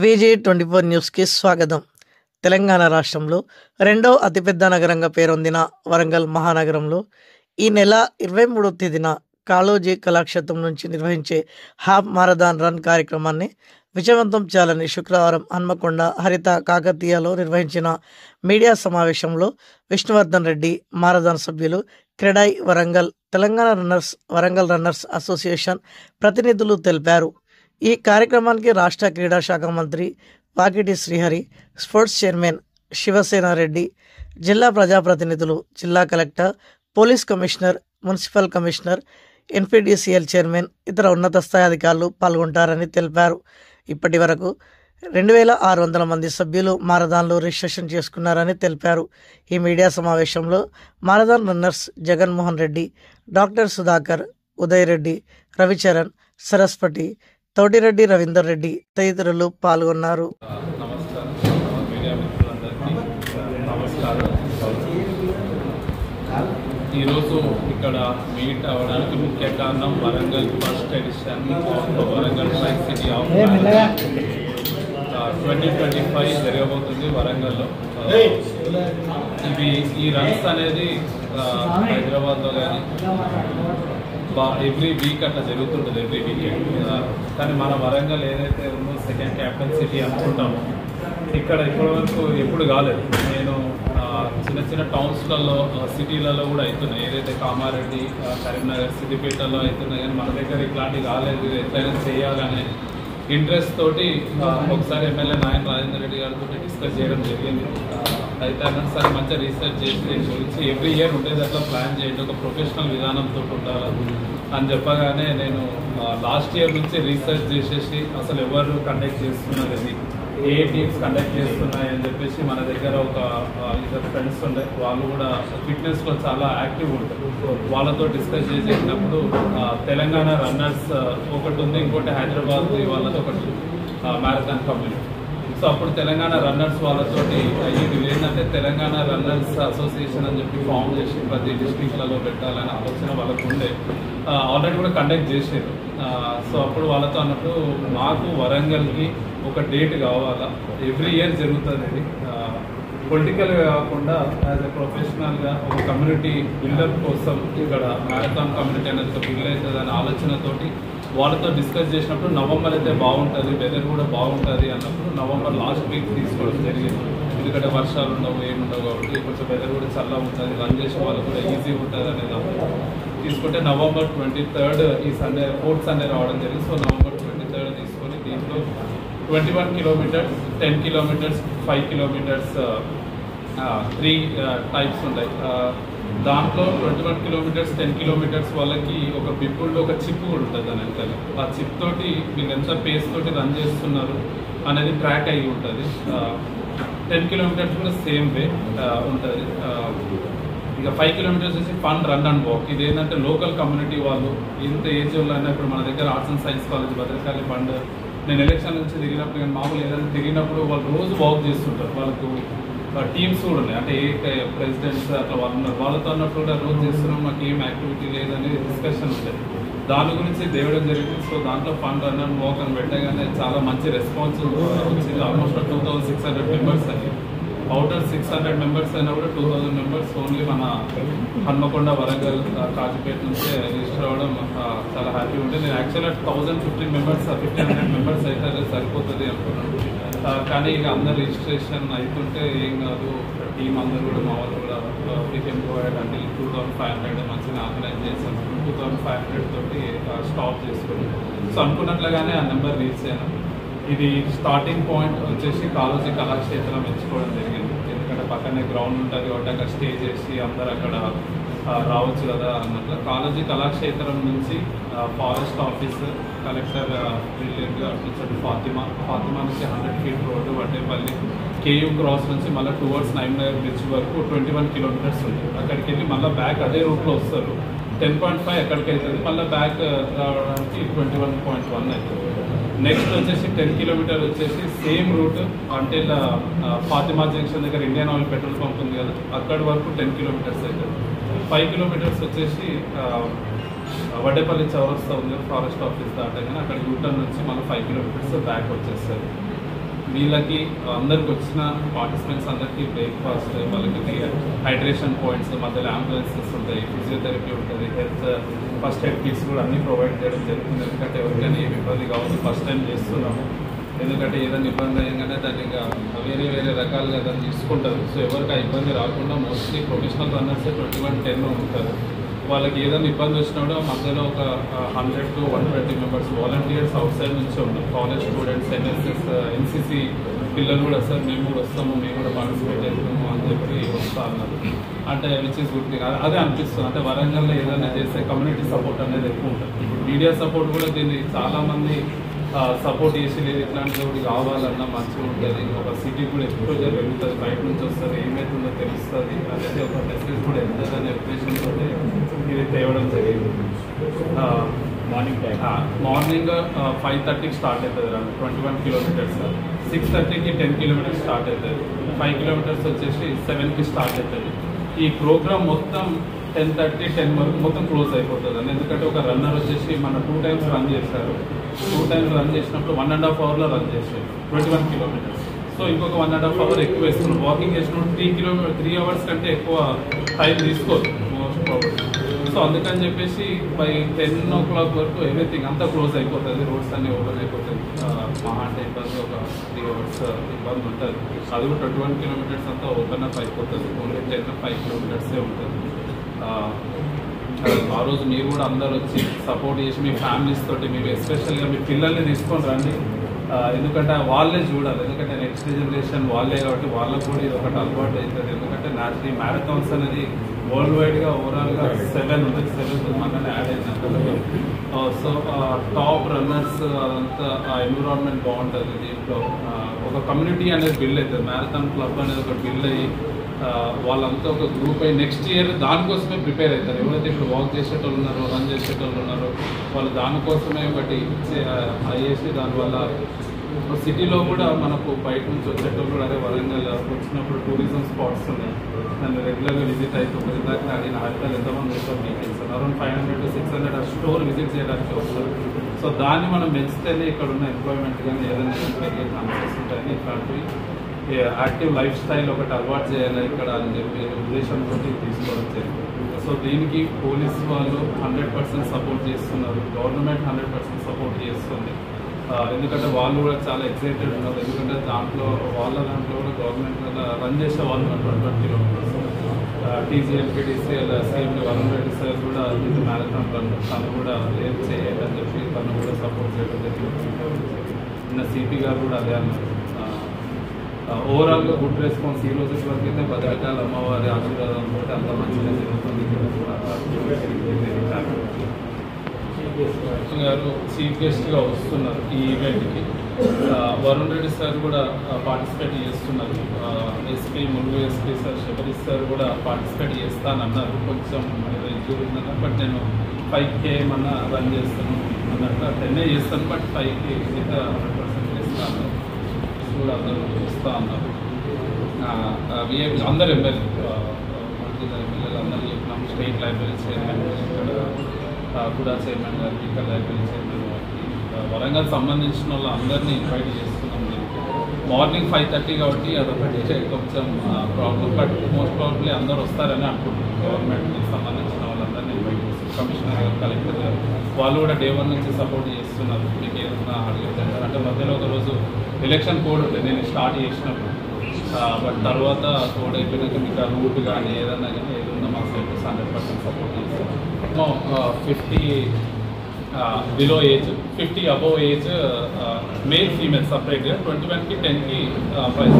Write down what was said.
VG24 న్యూస్కి స్వాగతం. తెలంగాణ రాష్ట్రంలో రెండో అతిపెద్ద నగరంగా పేరొందిన వరంగల్ మహానగరంలో ఈ నెల 23వ తేదీన కాళోజీ కళాక్షేత్రం నుంచి నిర్వహించే హాఫ్ మారథాన్ రన్ కార్యక్రమాన్ని విజయవంతం చేయాలని శుక్రవారం హన్మకొండ హరిత కాకతీయలో నిర్వహించిన మీడియా సమావేశంలో విష్ణువర్ధన్ రెడ్డి, మారథాన్ సభ్యులు, క్రెడాయ్ వరంగల్, తెలంగాణ వరంగల్ రన్నర్స్ అసోసియేషన్ ప్రతినిధులు తెలిపారు. ఈ కార్యక్రమానికి రాష్ట్ర క్రీడా శాఖ మంత్రి వాకిటి శ్రీహరి, స్పోర్ట్స్ చైర్మన్ శివసేన రెడ్డి, జిల్లా ప్రజాప్రతినిధులు, జిల్లా collector, police commissioner, municipal commissioner, NPDCL chairman, ఇతర ఉన్నత స్థాయి అధికారులు పాల్గొంటారని తెలిపారు. ఇప్పటి వరకు 2600 మంది సభ్యులు మారథాన్లో రిజిస్ట్రేషన్ చేసుకున్నారని తెలిపారు. ఈ మీడియా సమావేశంలో marathon runners Jaganmohan Reddy, doctor Sudhakar, Uday Reddy, Ravicharan, Saraswati, Thotireddy Ravinder Reddy తదితరులు పాల్గొన్నారు. ఈరోజు ఇక్కడ మీట్ అవ్వడానికి ముఖ్య కారణం Warangal first edition of Warangal tri city of 2025 జరగబోతుంది వరంగల్లో. ఈ రన్స్ అనేది హైదరాబాద్లో కానీ ఎవ్రీ వీక్ అట్లా జరుగుతుంటుంది, ఎవ్రీ వీకెండ్. కానీ మన వరంగల్ ఏదైతే ఉందో సెకండ్ క్యాపిటల్ సిటీ అనుకుంటామో ఇక్కడ ఇప్పటివరకు ఎప్పుడు కాలేదు. నేను చిన్న చిన్న టౌన్స్లలో, సిటీలలో కూడా అవుతున్నాయి. ఏదైతే కామారెడ్డి, కరీంనగర్, సిద్దిపేటలో అవుతున్నాయి, కానీ మన దగ్గర ఇట్లాంటివి కాలేదు. ఎట్లయినా చేయాలనే ఇంట్రెస్ట్ తోటి ఒకసారి ఎమ్మెల్యే నాయన రాజేందర్ రెడ్డి గారితో డిస్కస్ చేయడం జరిగింది. అయితే సరే మంచిగా రీసెర్చ్ చేసి దీని గురించి ఎవ్రీ ఇయర్ ఉండేదట్లా ప్లాన్ చేయండి, ఒక ప్రొఫెషనల్ విధానంతో ఉండాలి అని చెప్పగానే నేను లాస్ట్ ఇయర్ నుంచి రీసెర్చ్ చేసేసి అసలు ఎవరు కండక్ట్ చేస్తున్నది, ఏ టీమ్స్ కండక్ట్ చేస్తున్నాయి అని చెప్పేసి మన దగ్గర ఒక ఇద్దరు ఫ్రెండ్స్ ఉండే, వాళ్ళు కూడా ఫిట్నెస్లో చాలా యాక్టివ్ ఉంటారు. వాళ్ళతో డిస్కస్ చేసేటప్పుడు తెలంగాణ రన్నర్స్ ఒకటి ఉంది, ఇంకోటి హైదరాబాద్ వాళ్ళతో ఒకటి మ్యారథాన్ కమ్యూనిటీ. సో అప్పుడు తెలంగాణ రన్నర్స్ వాళ్ళతోటి ఇది ఏంటంటే తెలంగాణ రన్నర్స్ అసోసియేషన్ అని చెప్పి ఫామ్ చేసి ప్రతి డిస్ట్రిక్ట్లలో పెట్టాలని ఆలోచన వాళ్ళకు ఉండే. ఆల్రెడీ కూడా కండక్ట్ చేసారు. సో అప్పుడు వాళ్ళతో అన్నప్పుడు మాకు వరంగల్కి ఒక డేట్ కావాలా, ఎవ్రీ ఇయర్ జరుగుతుంది ఇది, పొలిటికల్గా కాకుండా యాజ్ ఎ ప్రొఫెషనల్గా ఒక కమ్యూనిటీ బిల్డప్ కోసం ఇక్కడ మ్యారథాన్ కమ్యూనిటీ అనేది ఒక బిల్డ్ అవుతుంది అనే ఆలోచనతోటి వాళ్ళతో డిస్కస్ చేసినప్పుడు నవంబర్ అయితే బాగుంటుంది, వెదర్ కూడా బాగుంటుంది అన్నప్పుడు నవంబర్ లాస్ట్ వీక్ తీసుకోవడం జరిగింది. ఎందుకంటే వర్షాలు ఉండవు, ఏముండవు కాబట్టి కొంచెం వెదర్ కూడా చల్లగా ఉంటుంది, రన్ చేసే వాళ్ళకు కూడా ఈజీ ఉంటుంది అనేది తీసుకుంటే నవంబర్ 23rd ఈ సండే, 4th సండే రావడం జరిగింది. సో నవంబర్ 23rd తీసుకొని దీంట్లో 21 కిలోమీటర్స్, 10 కిలోమీటర్స్, 5 కిలోమీటర్స్ 3 టైప్స్ ఉంటాయి. దాంట్లో 21 కిలోమీటర్స్, 10 కిలోమీటర్స్ వాళ్ళకి ఒక బిప్పుల్లో ఒక చిప్ కూడా ఉంటుంది. దాని వెనకాల ఆ చిప్ తోటి మీరు ఎంత పేస్ తోటి రన్ చేస్తున్నారు అనేది ట్రాక్ అయ్యి ఉంటుంది. 10 కిలోమీటర్స్ కూడా సేమ్ వే ఉంటుంది. ఇక 5 కిలోమీటర్స్ వచ్చి ఫన్ రన్ అండ్ వాక్. ఇది ఏంటంటే లోకల్ కమ్యూనిటీ వాళ్ళు ఎంత ఏజ్ వాళ్ళు అయినా, ఇప్పుడు మన దగ్గర arts and science college Bhadrakali fund, నేను ఎలక్షన్ నుంచి తిరిగినప్పుడు కానీ మామూలు ఏదైనా తిరిగినప్పుడు వాళ్ళు రోజు వాక్ చేస్తుంటారు. వాళ్ళకు టీమ్స్ కూడా ఉన్నాయి, అంటే ఏ ప్రెసిడెంట్స్ అట్లా వాళ్ళు ఉన్నారు, వాళ్ళతో అన్నప్పుడు కూడా రోజు చేస్తున్నాం, మాకు ఏం యాక్టివిటీ లేదని డిస్కషన్ ఉంటుంది. దాని గురించి తేవడం జరిగింది. సో దాంట్లో ఫండ్ రన్ అండ్ వాక్ అని పెట్టగానే చాలా మంచి రెస్పాన్స్ వచ్చింది. ఆల్మోస్ట్ 2600 మెంబర్స్ అని, అవుటర్ 600 మెంబర్స్ అయినా కూడా 2000 మెంబర్స్ ఓన్లీ మన హన్మకొండ, వరంగల్, కాజీపేట నుంచి రిజిస్టర్ అవ్వడం చాలా హ్యాపీ ఉంటుంది. నేను యాక్చువల్గా 1015 మెంబర్స్, 1500 మెంబర్స్ అయితే సరిపోతుంది అనుకున్నాను. కానీ ఇక అందరు రిజిస్ట్రేషన్ అవుతుంటే ఏం కాదు, టీం అందరూ కూడా మా వాళ్ళు కూడా వీ కెన్ ప్రొవైడ్ అంటే 2500 మంచిగా ఆర్గనైజ్ చేసాం. 2500 తోటి స్టాప్ చేసుకుని సో అనుకున్నట్లుగానే ఆ నెంబర్ రీచ్ అయ్యాను. ఇది స్టార్టింగ్ పాయింట్ వచ్చేసి కాళోజీ కళాక్షేత్రం ఎంచుకోవడం జరిగింది. ఎందుకంటే పక్కనే గ్రౌండ్ ఉంటుంది కాబట్టి అక్కడ స్టే చేసి అందరు అక్కడ రావచ్చు కదా అన్నట్లు. కాళోజీ కళాక్షేత్రం నుంచి ఫారెస్ట్ ఆఫీస్, కలెక్టర్ బ్రిలియంట్గా అనిపించారు. ఫాతిమా నుంచి 100 feet road, Vaddepalli, KU cross నుంచి మళ్ళీ టువర్డ్స్ నైమ్నగర్ బ్రిడ్జ్ వరకు 21 కిలోమీటర్స్ ఉంది. అక్కడికి వెళ్ళి మళ్ళీ బ్యాక్ అదే రూట్లో వస్తారు. 10.5 ఎక్కడికి అవుతుంది, మళ్ళీ బ్యాక్ రావడానికి 21.1 అవుతుంది. నెక్స్ట్ వచ్చేసి 10 కిలోమీటర్ వచ్చేసి సేమ్ రూట్ అంటే ఫాతిమా జంక్షన్ దగ్గర ఇండియన్ ఆయిల్ పెట్రోల్ పంప్ ఉంది కదా, అక్కడి వరకు 10 కిలోమీటర్స్ అవుతుంది. 5 కిలోమీటర్స్ వచ్చేసి వడ్డేపల్లి చౌరస్తా ఉంది, ఫారెస్ట్ ఆఫీస్ దాటగానే అక్కడ యూటర్న్ నుంచి మళ్ళీ 5 కిలోమీటర్స్ బ్యాక్ వచ్చేస్తుంది. వీళ్ళకి అందరికి వచ్చిన పార్టిసిపెంట్స్ అందరికీ బ్రేక్ఫాస్ట్, వాళ్ళకి హైడ్రేషన్ పాయింట్స్, మధ్యలో అంబులెన్సెస్ ఉంటాయి, ఫిజియోథెరపీ ఉంటుంది, హెల్త్ ఫస్ట్ ఎయిడ్ కిట్స్ కూడా అన్నీ ప్రొవైడ్ చేయడం జరుగుతుంది. ఎందుకంటే ఎవరికైనా ఏమి ఇబ్బంది కావద్దు, ఫస్ట్ టైం చేస్తున్నాము. ఎందుకంటే ఏదైనా ఇబ్బంది అయ్యిందంటే దాన్ని ఇంకా వేరే రకాలుగా దాన్ని తీసుకుంటారు. సో ఎవరికి ఆ ఇబ్బంది రాకుండా మోస్ట్లీ ప్రొఫెషనల్ రన్నర్స్ 21-10 ఉంటారు. వాళ్ళకి ఏదైనా ఇబ్బంది వచ్చినప్పుడు మధ్యలో ఒక 100 to 120 members volunteers out side నుంచి ఉన్నారు. కాలేజ్ స్టూడెంట్స్, ఎన్ఎస్ఎస్, ఎన్సీసీ పిల్లలు కూడా సార్ మేము కూడా వస్తాము, మేము కూడా పార్టిసిపేట్ చేస్తాము అని చెప్పి వస్తా అన్నారు. అంటే విచ్ ఇస్ గుడ్ థింగ్. అదే అనిపిస్తుంది. అంటే వరంగల్లో ఏదైనా చేస్తే కమ్యూనిటీ సపోర్ట్ అనేది ఎక్కువ ఉంటుంది. ఇప్పుడు మీడియా సపోర్ట్ కూడా దీన్ని చాలామంది సపోర్ట్ చేసి లేదు ఇట్లాంటిది ఒకటి కావాలన్నా మంచిగా ఉంటుంది. ఒక సిటీ కూడా ఎక్స్పోజర్ పెరుగుతుంది, బయట నుంచి వస్తుంది, ఏమవుతుందో తెలుస్తుంది అనేది ఒక మెసేజ్ కూడా వెళ్తుందనే ఉద్దేశంతో ఇది తేవడం జరిగింది. మార్నింగ్ 5:30కి స్టార్ట్ అవుతుంది. 21 కిలోమీటర్స్. 6:30కి 10 కిలోమీటర్స్ స్టార్ట్ అవుతుంది. 5 కిలోమీటర్స్ వచ్చేసి 7కి స్టార్ట్ అవుతుంది. ఈ ప్రోగ్రామ్ మొత్తం 10:30, 10 వరకు మొత్తం క్లోజ్ అయిపోతుంది అని. ఎందుకంటే ఒక రన్నర్ వచ్చేసి మన 2 times రన్ చేశారు. 2 times రన్ చేసినప్పుడు 1.5 hourలో రన్ చేశారు 21 కిలోమీటర్స్. సో ఇంకొక 1.5 hour ఎక్కువ వేస్తున్నాం. వాకింగ్ చేసినప్పుడు 3 hours కంటే ఎక్కువ టైం తీసుకోదు మోస్ట్ ప్రాబ్లమ్. సో అందుకని చెప్పేసి బై 10 o'clock వరకు ఎవ్రీథింగ్ అంతా క్లోజ్ అయిపోతుంది. రోడ్స్ అన్నీ ఓపెన్ అయిపోతాయి. మహా అంటే ఇబ్బంది ఒక 3 hours ఇబ్బంది ఉంటుంది. అది కూడా 21 కిలోమీటర్స్ అంతా ఓపెన్ అప్ అయిపోతుంది. ఓన్లీ 5 కిలోమీటర్సే ఉంటుంది. ఆ రోజు మీరు కూడా అందరు వచ్చి సపోర్ట్ చేసి మీ ఫ్యామిలీస్ తోటి, మీరు ఎస్పెషల్గా మీ పిల్లల్ని తీసుకొని రండి. ఎందుకంటే వాళ్ళే చూడాలి. ఎందుకంటే నెక్స్ట్ జనరేషన్ వాళ్ళే కాబట్టి వాళ్ళకు కూడా ఇది ఒకటి అలవాటు అవుతుంది. ఎందుకంటే నేషనల్ మ్యారథాన్స్ అనేది వరల్డ్ వైడ్గా ఓవరాల్గా 7 ఉంది. 7 మనల్ని యాడ్ అయింది. సో టాప్ రన్నర్స్ అదంతా ఎన్విరాన్మెంట్ బాగుంటుంది. దీంట్లో ఒక కమ్యూనిటీ అనేది బిల్డ్ అవుతుంది. మ్యారథాన్ క్లబ్ అనేది ఒక బిల్డ్ అయ్యి వాళ్ళంతా ఒక గ్రూప్ అయ్యి నెక్స్ట్ ఇయర్ దానికోసమే ప్రిపేర్ అవుతారు. ఎవరైతే ఇప్పుడు వాక్ చేసేటోళ్ళు ఉన్నారో, రన్ చేసేటోళ్ళు ఉన్నారో వాళ్ళు దానికోసమే ఒకటి అయ్యేసి దానివల్ల సిటీలో కూడా మనకు బయట నుంచి వచ్చేటోళ్ళు కూడా అదే వరంగల్ వచ్చినప్పుడు టూరిజం స్పాట్స్ ఉన్నాయి. దాన్ని రెగ్యులర్గా విజిట్ అవుతుంది. ఇందాక అడిగిన హైదరాబాద్ ఎంతమంది వస్తారు మీకు తెలుసు. అరౌండ్ 500 to 600 ఆ స్టోర్ విజిట్ చేయడానికి వస్తారు. సో దాన్ని మనం పెంచితేనే ఇక్కడ ఉన్న ఎంప్లాయ్మెంట్ కానీ ఏదైనా పెరిగే ఛాన్సెస్ ఉంటాయని ఇట్లాంటివి యాక్టివ్ లైఫ్ స్టైల్ ఒకటి అలవాటు చేయాలి ఇక్కడ అని చెప్పి ఉద్దేశంతో తీసుకోవడం జరిగింది. సో దీనికి పోలీస్ వాళ్ళు 100% సపోర్ట్ చేస్తున్నారు. గవర్నమెంట్ 100% సపోర్ట్ చేస్తుంది. ఎందుకంటే వాళ్ళు కూడా చాలా ఎక్సైటెడ్ ఉన్నారు. ఎందుకంటే దాంట్లో కూడా గవర్నమెంట్ రన్ చేసే వాళ్ళు 21 kilometres. TGLPTC CM Varun Reddy sir కూడా ఇది మ్యారథాన్ రన్ తను కూడా ఏం చేయాలని చెప్పి తను కూడా సపోర్ట్ చేయడం జరిగింది. నిన్న సిపి గారు కూడా అదే అన్నారు. ఓవరాల్గా గుడ్ రెస్పాన్స్. ఈ రోజు వరకు అయితే భద్రకాళ అమ్మవారి ఆశీర్వాదం కూడా అంత మంచిగా జరుగుతుంది. గారు చీఫ్ గెస్ట్గా వస్తున్నారు ఈ ఈవెంట్కి. వరుణ్ రెడ్డి సార్ కూడా పార్టిసిపేట్ చేస్తున్నారు. SP Mulugu SP sir Shabarish sir కూడా పార్టిసిపేట్ చేస్తానన్నారు. కొంచెం ఇంజూరీ ఉందన్నారు. బట్ నేను 5K ఏమన్నా రన్ చేస్తాను అన్నట్టు 10 చేస్తాను. బట్ 5K మిగతా 100% చేస్తాను కూడా అందరూ చూస్తూ ఉన్నారు. అందరు ఎమ్మెల్యే ఎమ్మెల్యేలు అందరూ చెప్పినాము. స్టేట్ లైబ్రరీ చైర్మన్ ఇక్కడ కూడా చైర్మన్ గారు, ఇక్కడ లైబ్రరీ చైర్మన్ గారికి, వరంగల్ సంబంధించిన వాళ్ళు అందరినీ ఇన్వైట్ చేస్తున్నాం. దీనికి మార్నింగ్ 5:30 కాబట్టి అదొకటి కొంచెం ప్రాబ్లం. బట్ మోస్ట్ ప్రాబ్లీ అందరూ వస్తారని అనుకుంటున్నాం. గవర్నమెంట్కి సంబంధించిన వాళ్ళందరినీ ఇన్వైట్ చేస్తారు. కమిషనర్ గారు, కలెక్టర్ గారు వాళ్ళు కూడా day 1 నుంచి సపోర్ట్ చేస్తున్నారు. మీకు ఏదన్నా అడిగితే అంటే మధ్యలో ఒకరోజు ఎలక్షన్ కోడ్ ఉంటుంది నేను స్టార్ట్ చేసినప్పుడు. బట్ తర్వాత కోడ్ అయిపోయినాక మీకు రూట్ కానీ ఏదన్నా కానీ ఏదన్నా మా సైడ్ 100% సపోర్ట్ చేస్తాం. 50 below age, 50 above age male female సపరేట్గా 21కి 10కి ప్రైజ్.